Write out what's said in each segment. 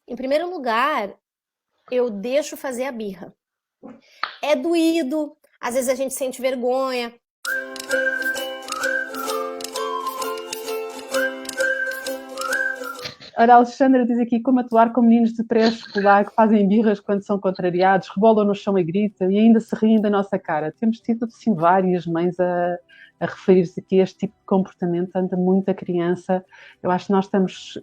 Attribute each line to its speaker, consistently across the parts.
Speaker 1: Em primeiro lugar, eu deixo fazer a birra. É doído, às vezes a gente sente vergonha.
Speaker 2: Ora, a Alexandra diz aqui como atuar com meninos de pré-escolar que fazem birras quando são contrariados, rebolam no chão e gritam e ainda se riem da nossa cara. Temos tido, sim, várias mães a referir-se aqui a este tipo de comportamento, anda muita criança. Eu acho que nós estamos,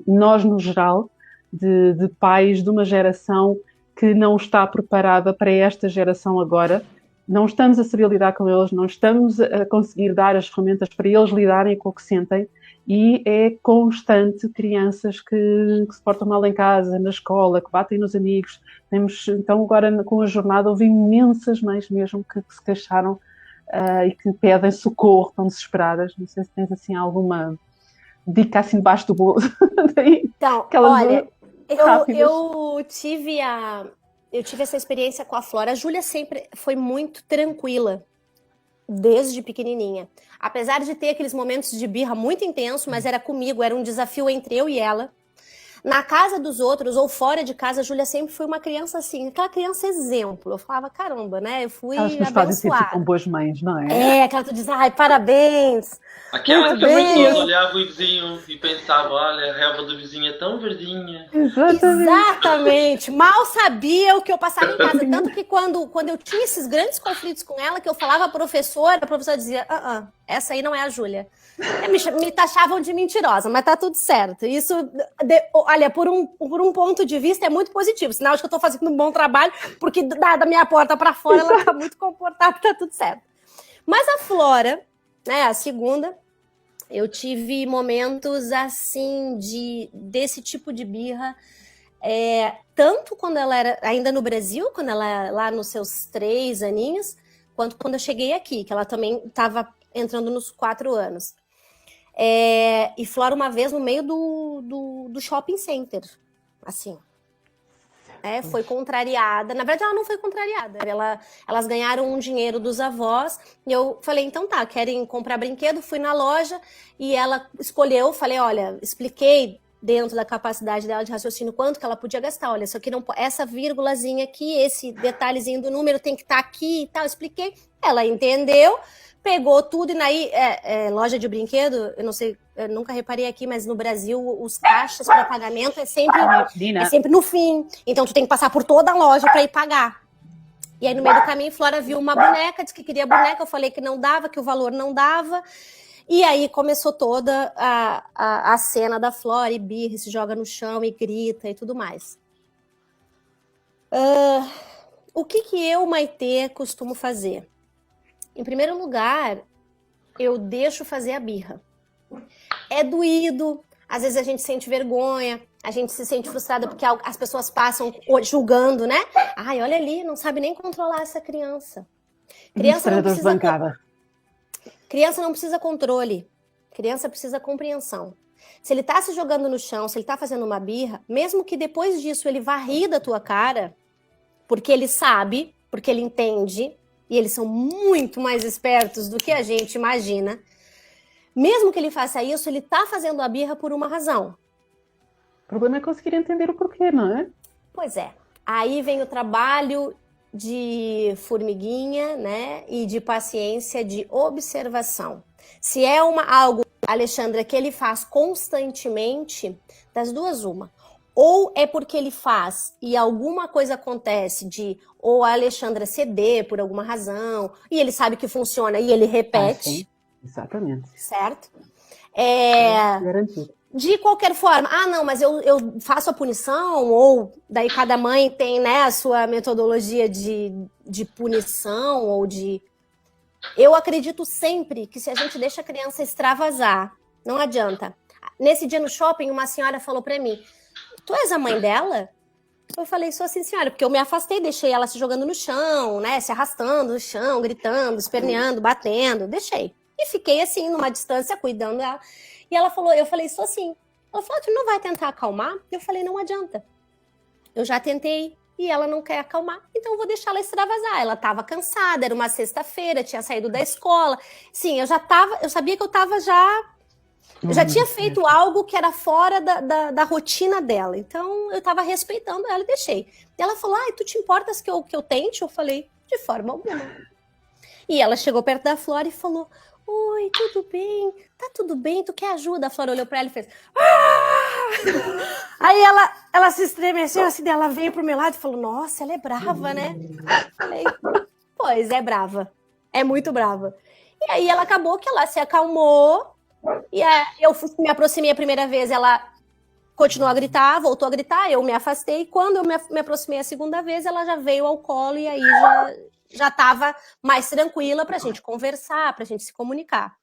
Speaker 2: nós no geral, de pais de uma geração que não está preparada para esta geração agora. Não estamos a saber lidar com eles, não estamos a conseguir dar as ferramentas para eles lidarem com o que sentem. E é constante crianças que se portam mal em casa, na escola, que batem nos amigos. Temos, então, agora com a jornada, houve imensas mães mesmo que se queixaram e que pedem socorro, estão desesperadas. Não sei se tens assim alguma dica assim debaixo do bolso.
Speaker 1: Então, olha, eu tive essa experiência com a Flora. A Júlia sempre foi muito tranquila, desde pequenininha. Apesar de ter aqueles momentos de birra muito intenso, mas era comigo, era um desafio entre eu e ela. Na casa dos outros ou fora de casa, a Júlia sempre foi uma criança assim, aquela criança exemplo. Eu falava, caramba, né? Eu fui
Speaker 2: Elas nos fazem sentir como boas mães, não é?
Speaker 1: É, aquela tu diz, ai, parabéns.
Speaker 3: Aquela que as pessoas olhavam e diziam e pensavam, olha, a relva do vizinho é tão verdinha.
Speaker 1: Exatamente. Mal sabia o que eu passava em casa. Tanto que quando eu tinha esses grandes conflitos com ela, que eu falava à professora, a professora dizia, essa aí não é a Júlia. Me taxavam de mentirosa, mas tá tudo certo. Isso, olha, por um ponto de vista é muito positivo. Sinal de que eu tô fazendo um bom trabalho, porque da minha porta para fora ela tá muito comportada, tá tudo certo. Mas a Flora, né, a segunda, eu tive momentos assim desse tipo de birra, tanto quando ela era ainda no Brasil, quando ela lá nos seus 3 aninhos, quanto quando eu cheguei aqui, que ela também estava entrando nos 4 anos. E Flora uma vez no meio do shopping center, assim. Foi contrariada. Na verdade, ela não foi contrariada. Elas ganharam um dinheiro dos avós. E eu falei, então tá, querem comprar brinquedo? Fui na loja e ela escolheu. Falei, olha, expliquei dentro da capacidade dela de raciocínio quanto que ela podia gastar. Olha, isso aqui não, essa vírgulazinha aqui, esse detalhezinho do número tem que estar aqui e tal. Expliquei. Ela entendeu. Pegou tudo e aí, loja de brinquedo, eu não sei, eu nunca reparei aqui, mas no Brasil os caixas para pagamento é sempre no fim. Então tu tem que passar por toda a loja para ir pagar. E aí no meio do caminho, Flora viu uma boneca, disse que queria boneca, eu falei que não dava, que o valor não dava. E aí começou toda a cena da Flora, e birra, se joga no chão e grita e tudo mais. O que eu, Maitê, costumo fazer? Em primeiro lugar, eu deixo fazer a birra. É doído, às vezes a gente sente vergonha, a gente se sente frustrada porque as pessoas passam julgando, né? Ai, olha ali, não sabe nem controlar essa criança. Criança não precisa controle, criança precisa compreensão. Se ele tá se jogando no chão, se ele tá fazendo uma birra, mesmo que depois disso ele vá rir da tua cara, porque ele sabe, porque ele entende, e eles são muito mais espertos do que a gente imagina, mesmo que ele faça isso, ele tá fazendo a birra por uma razão.
Speaker 2: O problema é conseguir entender o porquê, não é?
Speaker 1: Pois é. Aí vem o trabalho de formiguinha, né? E de paciência, de observação. Se é algo, Alexandra, que ele faz constantemente, das duas uma. Ou é porque ele faz e alguma coisa acontece ou a Alexandra ceder por alguma razão, e ele sabe que funciona e ele repete.
Speaker 2: Sim, exatamente.
Speaker 1: Certo?
Speaker 2: Garantido.
Speaker 1: De qualquer forma, não, mas eu faço a punição, ou daí cada mãe tem, né, a sua metodologia de punição, ou de... Eu acredito sempre que se a gente deixa a criança extravasar, não adianta. Nesse dia no shopping, uma senhora falou pra mim, tu és a mãe dela? Eu falei, sou assim, senhora, porque eu me afastei, deixei ela se jogando no chão, né, se arrastando no chão, gritando, esperneando, batendo, deixei. E fiquei assim, numa distância, cuidando dela. E ela falou, eu falei, sou assim. Ela falou, tu não vai tentar acalmar? Eu falei, não adianta. Eu já tentei e ela não quer acalmar, então eu vou deixar ela extravasar. Ela estava cansada, era uma sexta-feira, tinha saído da escola. Sim, eu sabia que eu estava já Eu já tinha feito algo que era fora da rotina dela. Então, eu estava respeitando ela e deixei. E ela falou, tu te importas que eu tente? Eu falei, de forma alguma. E ela chegou perto da Flora e falou, oi, tudo bem? Tá tudo bem? Tu quer ajuda? A Flora olhou pra ela e fez... Aí ela se estremeceu, assim, ela veio pro meu lado e falou, nossa, ela é brava, né? Falei, pois, é brava. É muito brava. E aí ela acabou que ela se acalmou. E eu me aproximei a primeira vez, ela continuou a gritar, voltou a gritar, eu me afastei. Quando eu me aproximei a segunda vez, ela já veio ao colo e aí já estava mais tranquila pra gente conversar, pra gente se comunicar.